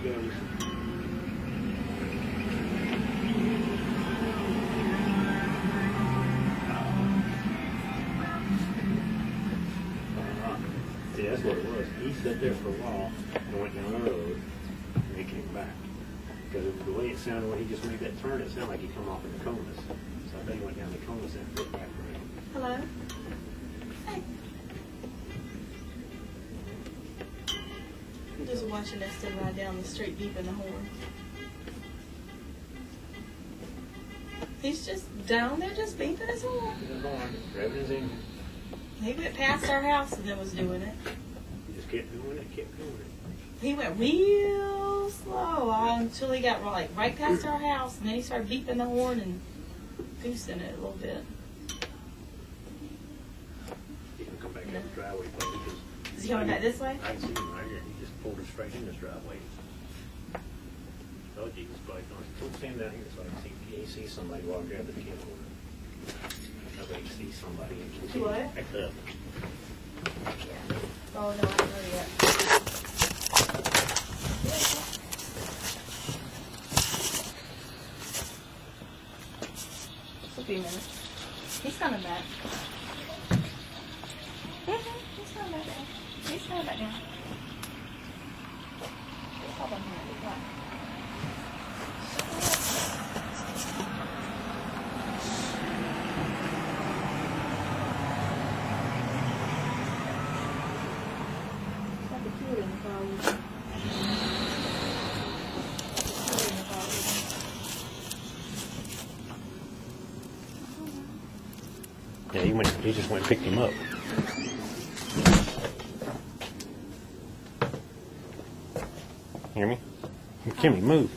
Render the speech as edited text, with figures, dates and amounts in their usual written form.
goes. See, that's what it was. He sat there for a while and went down the road, and he came back. Because the way it sounded when he just made that turn, it sounded like he come off in the Comas. So I bet he went down the Comas and put back around. Hello? Hey. I'm just watching Eston ride down the street beeping the horn. He's just down there just beeping his horn. His horn, revving his engine. He went past our house and then was doing it. He just kept doing it, kept doing it. He went real slow until he got right past our house, and then he started beeping the horn and goosing it a little bit. He's going to come back down the driveway. Is he coming back this way? I can see him right here. He just pulled it straight in this driveway. Oh, Jesus Christ. Don't stand down here so I can see. He sees somebody while I grab the kid over. Nobody sees somebody. What? Back up. Yeah. Oh, no, I haven't heard yet. Just a few minutes. He's coming back. He's coming back down. He's coming back down. Hold on here. Be quiet. Like a kid in the car with him. Kid in the car with him. Yeah, he just went and picked him up. Hear me? Kimmy, move.